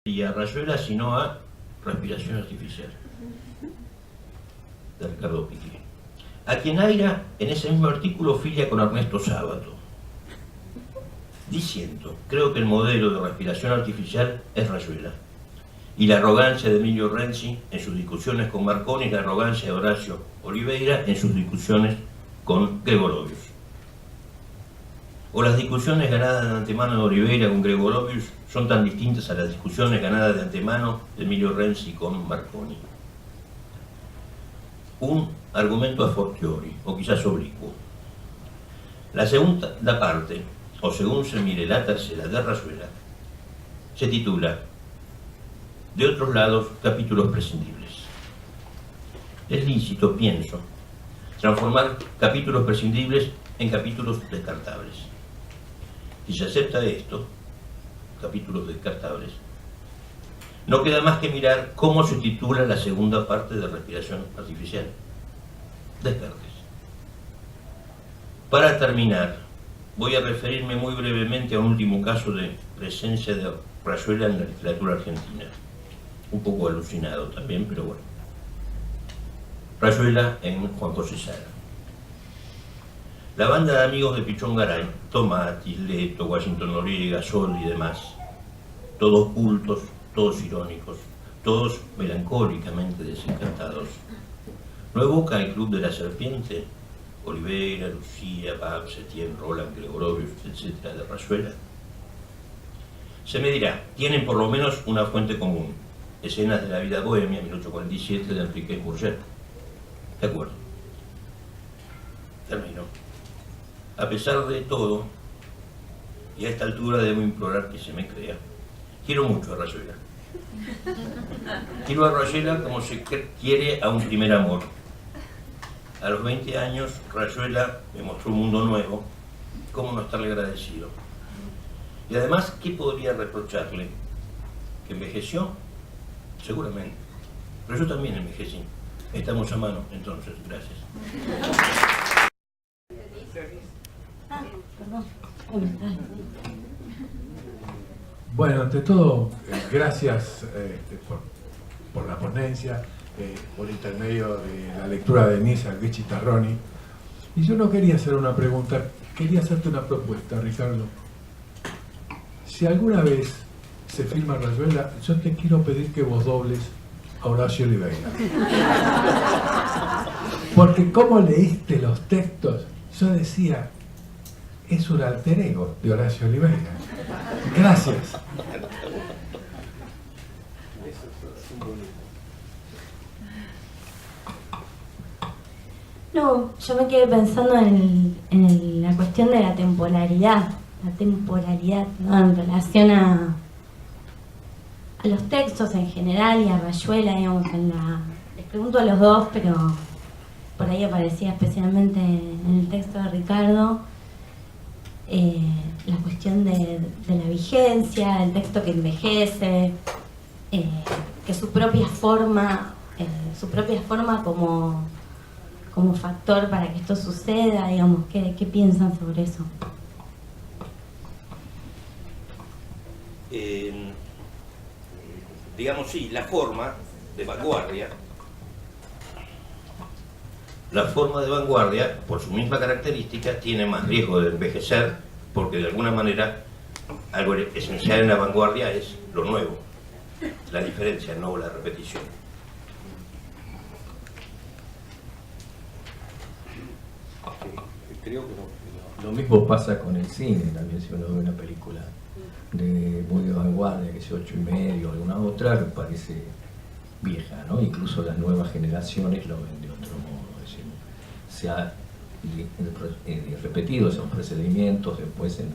y a Rayuela, sino a Respiración Artificial, de Ricardo Piqué, a quien Aira en ese mismo artículo filia con Ernesto Sábato, diciendo: creo que el modelo de respiración artificial es Rayuela, y la arrogancia de Emilio Renzi en sus discusiones con Marconi y la arrogancia de Horacio Oliveira en sus discusiones con Gregorovius. O las discusiones ganadas de antemano de Oliveira con Gregorovius son tan distintas a las discusiones ganadas de antemano de Emilio Renzi con Marconi. Un argumento a fortiori, o quizás oblicuo. La segunda parte, o según se mire la tercera de Rayuela, se titula De otros lados, capítulos prescindibles. Es lícito, pienso, transformar capítulos prescindibles en capítulos descartables. Si se acepta esto, capítulos descartables, no queda más que mirar cómo se titula la segunda parte de Respiración Artificial. Descartes. Para terminar, voy a referirme muy brevemente a un último caso de presencia de Rayuela en la literatura argentina. Un poco alucinado también, pero bueno. Rayuela en Juan José Sala. La banda de amigos de Pichón Garay, Tomatis, Leto, Washington Noriega, Sol y demás, todos cultos, todos irónicos, todos melancólicamente desencantados, no evoca el Club de la Serpiente, Oliveira, Lucía, Bab, Setien, Roland, Gregorovius, etc., de Rayuela. Se me dirá, tienen por lo menos una fuente común: Escenas de la vida bohemia, 1847, de Enrique Bourget. De acuerdo. Termino. A pesar de todo, y a esta altura debo implorar que se me crea, quiero mucho a Rayuela. Quiero a Rayuela como se quiere a un primer amor. A los 20 años, Rayuela me mostró un mundo nuevo. ¿Cómo no estarle agradecido? Y además, ¿qué podría reprocharle? ¿Que envejeció? Seguramente. Pero yo también envejecí. Estamos a mano, entonces. Gracias. Bueno, ante todo, gracias por la ponencia, por intermedio de la lectura de Nisa Vichy Tarroni. Y yo no quería hacer una pregunta, quería hacerte una propuesta, Ricardo. Si alguna vez se filma Rayuela, yo te quiero pedir que vos dobles a Horacio Oliveira. Porque como leíste los textos, yo decía, es un alter ego de Horacio Oliveira. Gracias. No, yo me quedé pensando en la cuestión de la temporalidad, ¿no? En relación a los textos en general y a Rayuela, digamos, les pregunto a los dos, pero por ahí aparecía especialmente en el texto de Ricardo, la cuestión de la vigencia, el texto que envejece, que su propia forma como factor para que esto suceda, digamos, ¿qué piensan sobre eso? Digamos, sí, la forma de vanguardia. La forma de vanguardia, por su misma característica, tiene más riesgo de envejecer, porque de alguna manera algo esencial en la vanguardia es lo nuevo, la diferencia, no la repetición. Creo que lo mismo pasa con el cine también. Si uno ve una película muy de vanguardia, que sea 8,5 o alguna otra, que parece vieja, ¿no? Incluso las nuevas generaciones lo ven de otro modo. Es decir, se ha repetido esos procedimientos después en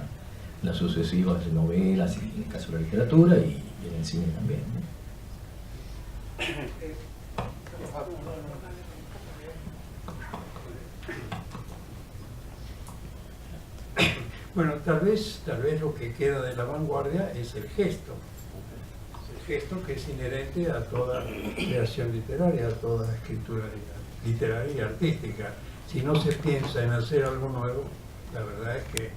las sucesivas novelas, y en el caso de la literatura y en el cine también, ¿no? Bueno, tal vez lo que queda de la vanguardia es el gesto. El gesto que es inherente a toda creación literaria, a toda escritura literaria y artística. Si no se piensa en hacer algo nuevo, la verdad es que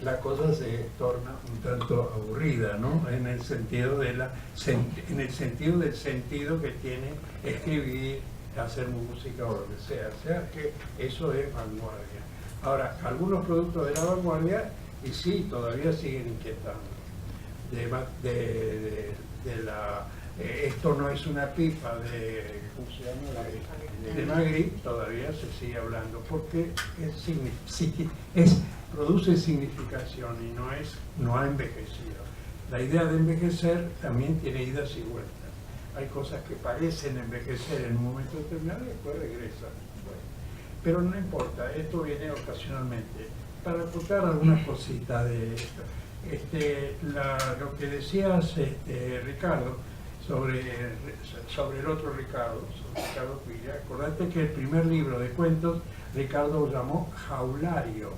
la cosa se torna un tanto aburrida, ¿no? En el sentido del sentido que tiene escribir, hacer música o lo que sea. O sea que eso es vanguardia. Ahora, algunos productos de la vanguardia, y sí, todavía siguen inquietando. Esto no es una pipa ¿cómo se llama? De Magritte, todavía se sigue hablando, porque produce significación y no ha envejecido. La idea de envejecer también tiene idas y vueltas. Hay cosas que parecen envejecer en un momento determinado y después regresan. Bueno, pero no importa, esto viene ocasionalmente. Para tocar algunas cositas de esto. Lo que decías, Ricardo, sobre el otro Ricardo, sobre Ricardo Pilla, acordate que el primer libro de cuentos Ricardo lo llamó Jaulario,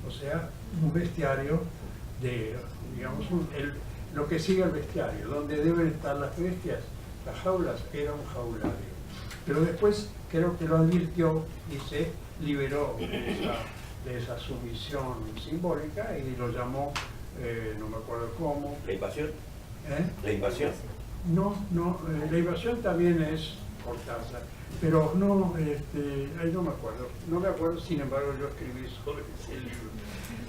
o sea, un bestiario de, digamos, lo que sigue el bestiario, donde deben estar las bestias, las jaulas, era un jaulario. Pero después creo que lo advirtió y se liberó de esa sumisión simbólica y lo llamó, no me acuerdo cómo. ¿La invasión? ¿La invasión? No, la invasión también es Cortázar, pero no, ahí no me acuerdo. No me acuerdo, sin embargo, yo escribí sobre ese libro.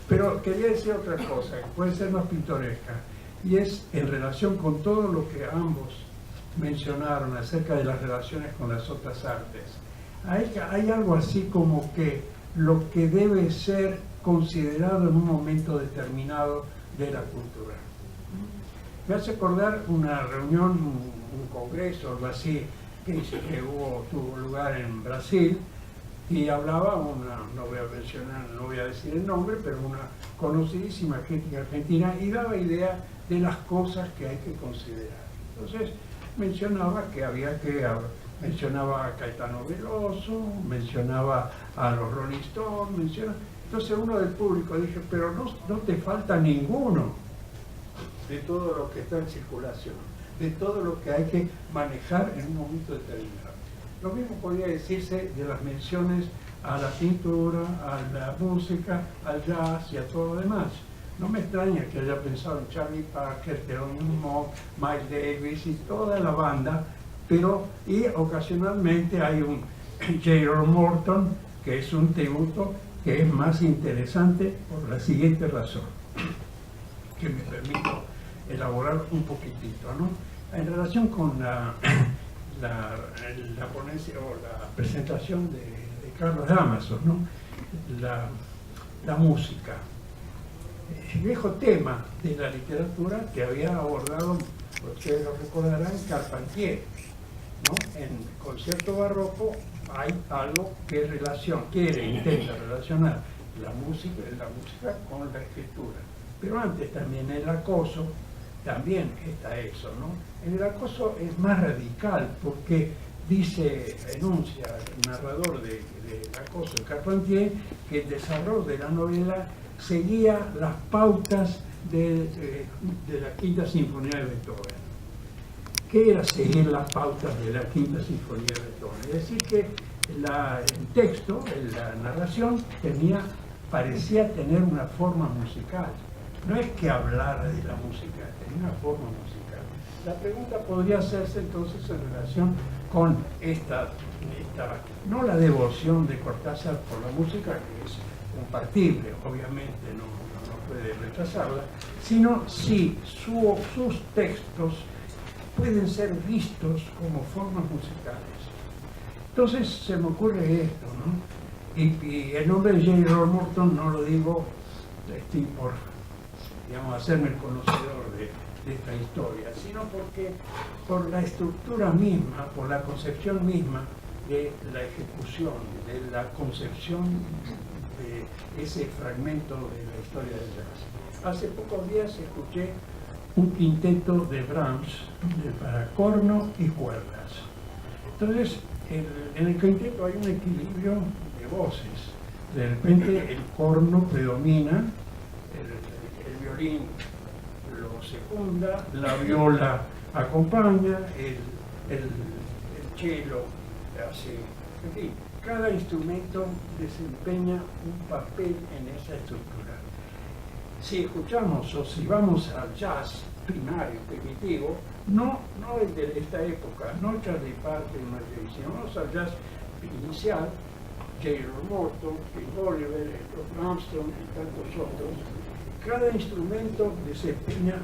Pero quería decir otra cosa, que puede ser más pintoresca, y es en relación con todo lo que ambos mencionaron acerca de las relaciones con las otras artes. Hay algo así como que lo que debe ser considerado en un momento determinado de la cultura. Me hace acordar una reunión, un congreso, algo así, que tuvo lugar en Brasil, y hablaba no voy a decir el nombre, pero una conocidísima crítica argentina, y daba idea de las cosas que hay que considerar. Entonces mencionaba mencionaba a Caetano Veloso, mencionaba a los Rolling Stones, entonces uno del público dije, pero no te falta ninguno de todo lo que está en circulación, de todo lo que hay que manejar en un momento determinado. Lo mismo podría decirse de las menciones a la pintura, a la música, al jazz y a todo lo demás. No me extraña que haya pensado en Charlie Parker, Thelonious Monk, Miles Davis y toda la banda, y ocasionalmente hay un J.R. Morton, que es un tributo que es más interesante por la siguiente razón, que me permito elaborar un poquitito, ¿no? En relación con la ponencia o la presentación de Carlos Dámaso, ¿no? La música, el viejo tema de la literatura que había abordado, ustedes lo recordarán, Carpentier, ¿no? En concierto barroco hay algo que intenta relacionar la música con la escritura. Pero antes también el acoso, también está eso, ¿no? En el acoso es más radical porque enuncia el narrador del acoso de Carpentier que el desarrollo de la novela seguía las pautas de la Quinta Sinfonía de Beethoven. ¿Qué era seguir las pautas de la Quinta Sinfonía de Beethoven? Es decir, que el texto, la narración, parecía tener una forma musical. No es que hablara de la música, tenía una forma musical. La pregunta podría hacerse entonces en relación con no la devoción de Cortázar por la música, que es compartible, obviamente, no puede rechazarla, sino si sus textos pueden ser vistos como formas musicales. Entonces se me ocurre esto, ¿no? Y el nombre de J.R. Morton no lo digo por, digamos, hacerme el conocedor de esta historia, sino porque por la estructura misma, por la concepción misma de la ejecución, de la concepción de ese fragmento de la historia del jazz. Hace pocos días escuché un quinteto de Brahms para corno y cuerdas. Entonces, en el quinteto hay un equilibrio de voces. De repente el corno predomina, el violín lo secunda, la viola acompaña, el cello hace, en fin, cada instrumento desempeña un papel en esa estructura. si escuchamos o si vamos al jazz primario, primitivo, no el de esta época, no Charlie Parker, sino vamos al jazz inicial, J.R. Morton, Bill Oliver, Louis Armstrong y tantos otros, cada instrumento desempeña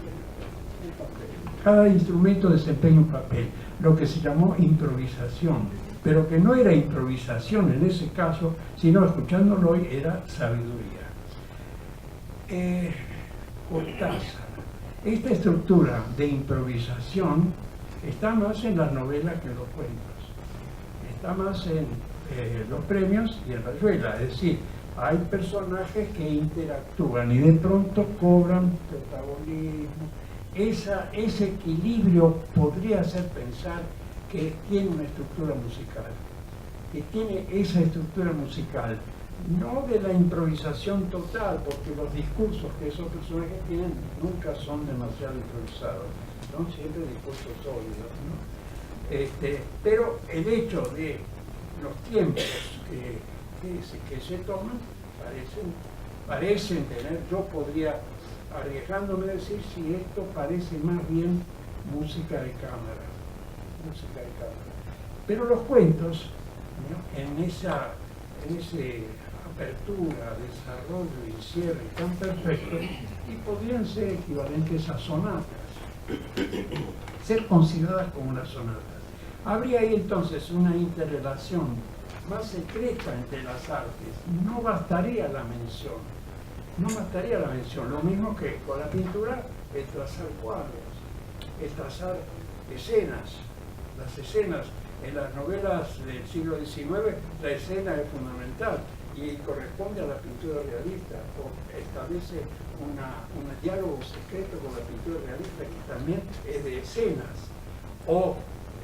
un papel, lo que se llamó improvisación, pero que no era improvisación en ese caso, sino escuchándolo hoy era sabiduría. Cortázar. Esta estructura de improvisación está más en las novelas que en los cuentos, está más en los premios y en Rayuela, es decir, hay personajes que interactúan y de pronto cobran protagonismo. Ese equilibrio podría hacer pensar que tiene una estructura musical, que tiene esa estructura musical, no de la improvisación total, porque los discursos que esos personajes tienen nunca son demasiado improvisados, son siempre discursos sólidos, ¿no? Pero el hecho de los tiempos que se toman parecen tener, yo podría, arriesgándome a decir, si esto parece más bien música de cámara. Pero los cuentos, ¿no?, en esa apertura, desarrollo y cierre tan perfectos, y podrían ser equivalentes a sonatas, ser consideradas como unas sonatas. Habría ahí entonces una interrelación más secreta entre las artes. No bastaría la mención, lo mismo que con la pintura, el trazar cuadros, el trazar escenas. Las escenas en las novelas del siglo XIX, la escena es fundamental y corresponde a la pintura realista, o establece un diálogo secreto con la pintura realista que también es de escenas, o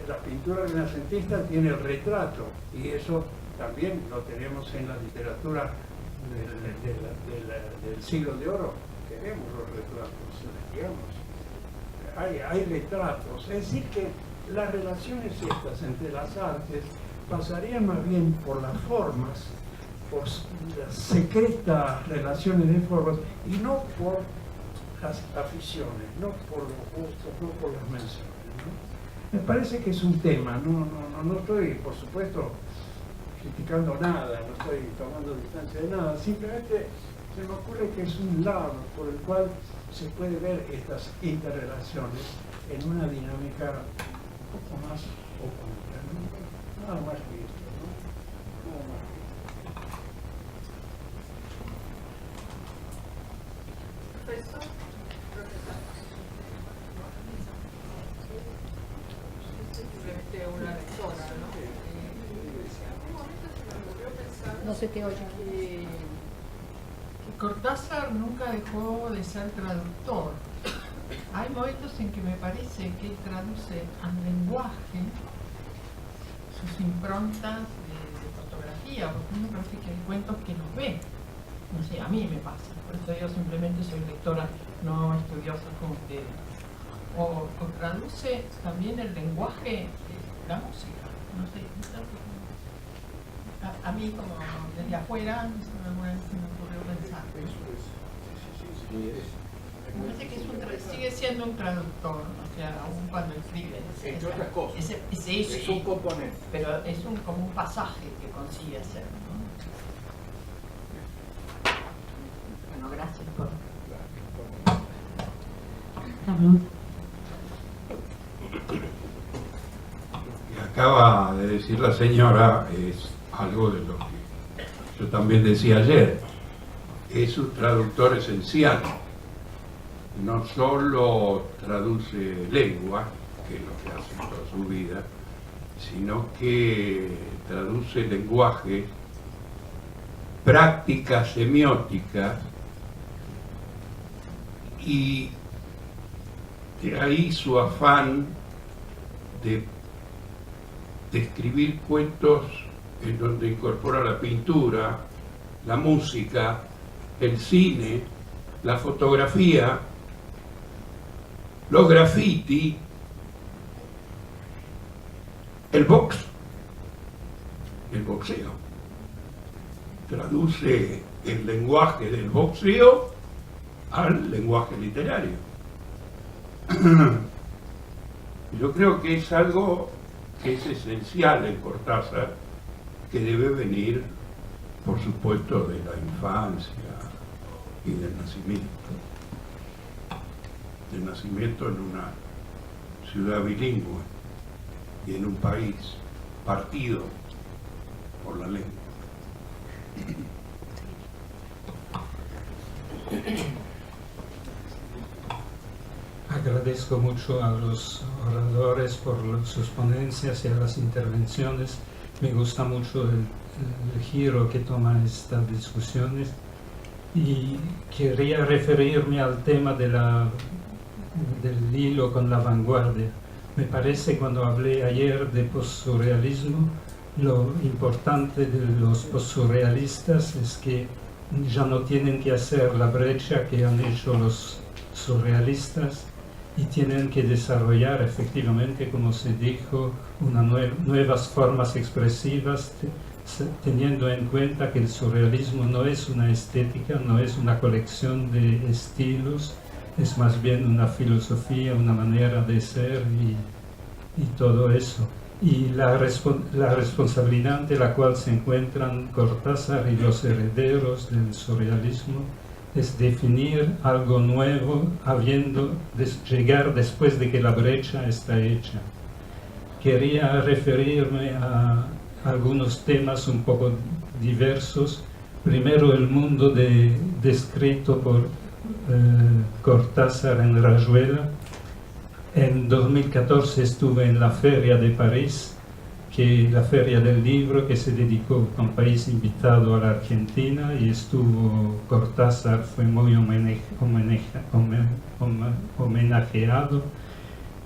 la pintura renacentista tiene el retrato, y eso también lo tenemos en la literatura del siglo de oro, que vemos los retratos, digamos, hay retratos, es decir que las relaciones estas entre las artes pasarían más bien por las formas, por las secretas relaciones de formas, y no por las aficiones, no por los gustos, no por las menciones, ¿no? Me parece que es un tema, no estoy, por supuesto, criticando nada, no estoy tomando distancia de nada, simplemente se me ocurre que es un lado por el cual se puede ver estas interrelaciones en una dinámica un poco más oculta, ¿no? Nada más que esto, ¿no? Nada más que esto. Profesor, simplemente una lectora, ¿no? En un momento se me ocurrió pensar No se te oye. que Cortázar nunca dejó de ser traductor. Hay momentos en que me parece que él traduce al lenguaje sus improntas de fotografía, porque me parece que hay cuentos que los ve. No sé, a mí me pasa. Por eso yo simplemente soy lectora, no estudiosa como ustedes. O traduce también el lenguaje de la música. No sé, a mí como desde afuera se me ocurrió pensar. Me parece que sigue siendo un traductor, o sea, aún cuando escribe. Entre otras cosas. Sí, es un componente. pero es como un pasaje que consigue hacer, ¿no? Bueno, gracias por La pregunta. Lo que acaba de decir la señora es algo de lo que yo también decía ayer. Es un traductor esencial. No solo traduce lengua, que es lo que hace toda su vida, sino que traduce lenguaje, prácticas semióticas, y de ahí su afán de escribir cuentos en donde incorpora la pintura, la música, el cine, la fotografía, los graffiti, el boxeo. Traduce el lenguaje del boxeo al lenguaje literario. Yo creo que es algo que es esencial en Cortázar, que debe venir, por supuesto, de la infancia y del nacimiento. Del nacimiento en una ciudad bilingüe y en un país partido por la lengua. Agradezco mucho a los oradores por sus ponencias y a las intervenciones. Me gusta mucho el giro que toman estas discusiones y quería referirme al tema del hilo con la vanguardia. Me parece, cuando hablé ayer de postsurrealismo, lo importante de los postsurrealistas es que ya no tienen que hacer la brecha que han hecho los surrealistas y tienen que desarrollar efectivamente, como se dijo, nuevas formas expresivas, teniendo en cuenta que el surrealismo no es una estética, no es una colección de estilos, es más bien una filosofía, una manera de ser y todo eso. Y la responsabilidad ante la cual se encuentran Cortázar y los herederos del surrealismo es definir algo nuevo, llegar después de que la brecha está hecha. Quería referirme a algunos temas un poco diversos. Primero, el mundo descrito por Cortázar en Rayuela. En 2014 estuve en la Feria de París, la Feria del Libro, que se dedicó con país invitado a la Argentina, y estuvo Cortázar, fue muy homenajeado,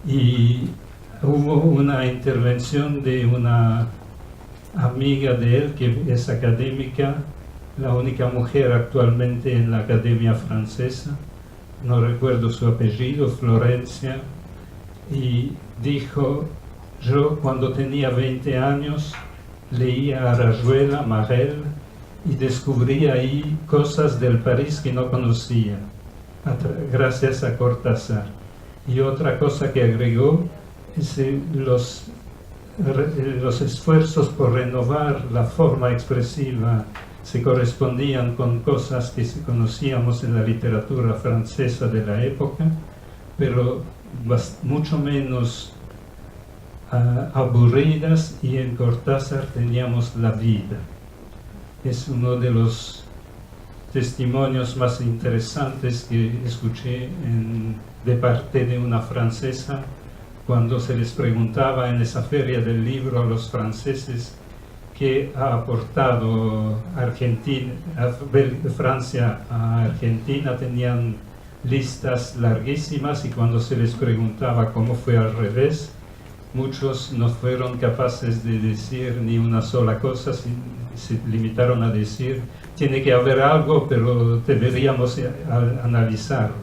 y hubo una intervención de una amiga de él que es académica, la única mujer actualmente en la Academia Francesa, no recuerdo su apellido, Florencia, y dijo: yo cuando tenía 20 años leía a Rayuela, Marel, y descubrí ahí cosas del París que no conocía, gracias a Cortázar. Y otra cosa que agregó es los esfuerzos por renovar la forma expresiva se correspondían con cosas que conocíamos en la literatura francesa de la época, pero mucho menos aburridas, y en Cortázar teníamos la vida. Es uno de los testimonios más interesantes que escuché de parte de una francesa cuando se les preguntaba en esa feria del libro a los franceses qué ha aportado Francia a Argentina. Tenían listas larguísimas, y cuando se les preguntaba cómo fue al revés, muchos no fueron capaces de decir ni una sola cosa, se limitaron a decir: tiene que haber algo, pero deberíamos analizarlo.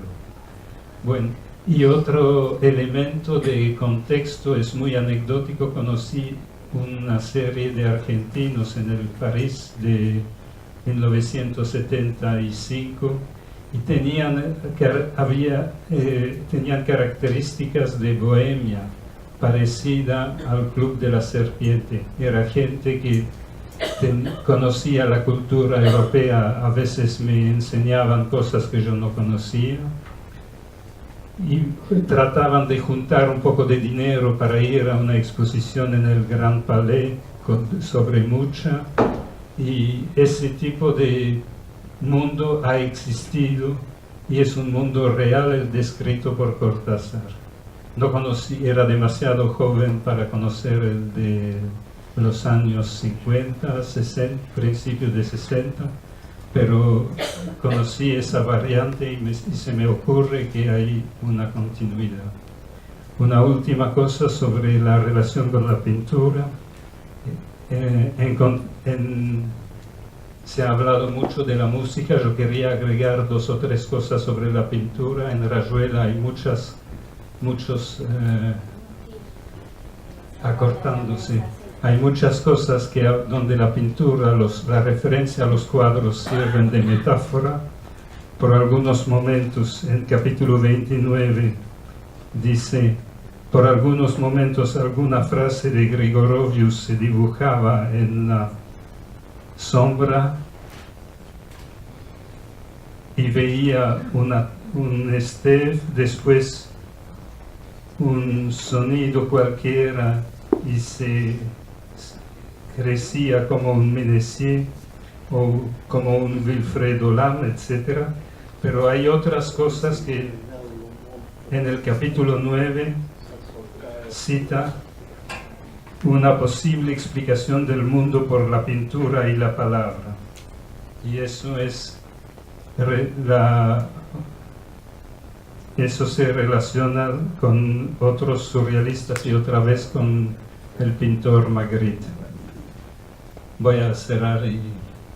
Bueno, y otro elemento de contexto es muy anecdótico. Conocí una serie de argentinos en el París de 1975 y tenían características de bohemia parecida al Club de la Serpiente. Era gente que conocía la cultura europea, a veces me enseñaban cosas que yo no conocía, y trataban de juntar un poco de dinero para ir a una exposición en el Gran Palais sobre Mucha, y ese tipo de mundo ha existido y es un mundo real, el descrito por Cortázar. No conocí, era demasiado joven para conocer el de los años 50, 60, principios de 60, pero conocí esa variante y se me ocurre que hay una continuidad. Una última cosa sobre la relación con la pintura. Se ha hablado mucho de la música. Yo quería agregar 2 o 3 cosas sobre la pintura. En Rayuela hay muchos acortándose. Hay muchas cosas donde la pintura, la referencia a los cuadros sirven de metáfora. por algunos momentos, en capítulo 29, dice, por algunos momentos alguna frase de Grigorovius se dibujaba en la sombra y veía un Esteve, después un sonido cualquiera y se crecía como un Ménessier o como un Wilfredo Lam, etc. Pero hay otras cosas que en el capítulo 9 cita una posible explicación del mundo por la pintura y la palabra. Y eso es eso se relaciona con otros surrealistas y otra vez con el pintor Magritte. Voy a cerrar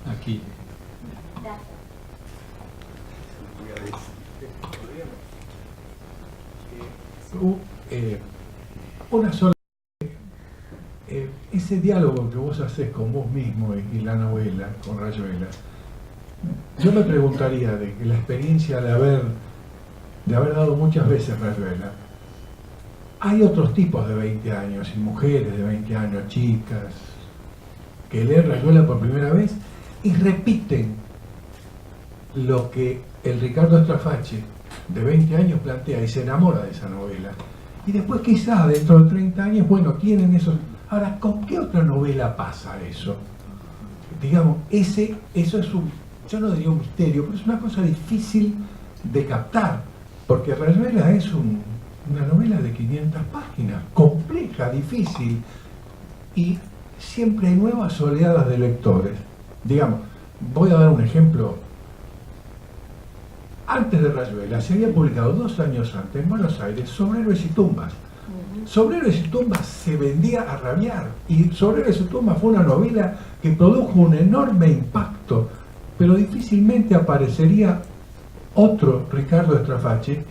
aquí. Una sola. Ese diálogo que vos haces con vos mismo y la novela, con Rayuela, yo me preguntaría de que la experiencia de haber dado muchas veces Rayuela, hay otros tipos de 20 años y mujeres de 20 años, chicas, que leen Rayuela por primera vez y repiten lo que el Ricardo Straface de 20 años plantea y se enamora de esa novela. Y después quizás dentro de 30 años, bueno, tienen esos... Ahora, ¿con qué otra novela pasa eso? Digamos, eso es un, yo no diría un misterio, pero es una cosa difícil de captar, porque Rayuela es una novela de 500 páginas, compleja, difícil, y siempre hay nuevas oleadas de lectores. Digamos, voy a dar un ejemplo. Antes de Rayuela se había publicado 2 años antes en Buenos Aires Sobre Héroes y Tumbas. Sobre Héroes y Tumbas se vendía a rabiar, y Sobre Héroes y Tumbas fue una novela que produjo un enorme impacto, pero difícilmente aparecería otro Ricardo Straface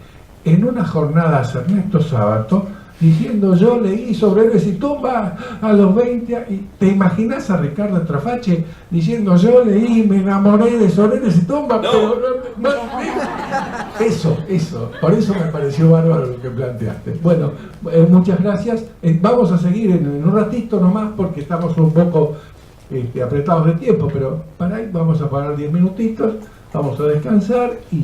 en una jornada Ernesto Sábato diciendo: yo leí Sobre Héroes y Tumbas a los 20 y ¿te imaginas a Ricardo Straface diciendo: yo leí, me enamoré de Sobre Héroes y Tumbas? No. Pero eso, por eso me pareció bárbaro lo que planteaste. Bueno, muchas gracias. Vamos a seguir en un ratito nomás porque estamos un poco apretados de tiempo, pero para ahí vamos a parar 10 minutitos, vamos a descansar y